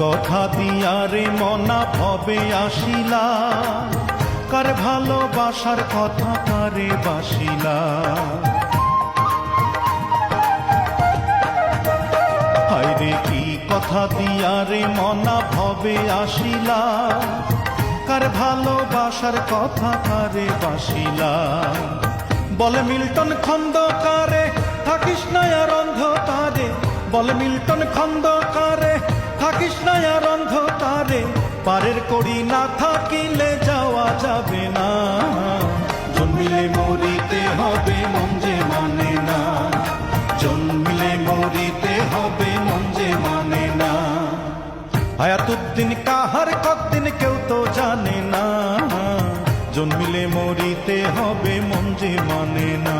কথা দিয়া রে মনা ভবে আসিলা, কার ভালোবাসার কথা কারে বাসিলা। হায়রে কি কথা দিয়া রে মনা ভবে আসিলা, কার ভালোবাসার কথা কারে বাসিলা। বলে মিল্টন খন্দকারে থাকিস না আর অন্ধকারে, বলে মিল্টন খন্দকারে থাকিস না আর অন্ধকারে, পারের কড়ি না থাকিলে যাওয়া যাবে না। জন্মিলে মরিতে হবে মন যে মানে না, জন্মিলে মরিতে হবে মন যে মানে না। হায়াতুদ্দিন কাহার কতদিন কেউ তো জানে না, জন্মিলে মরিতে হবে মন যে মানে না।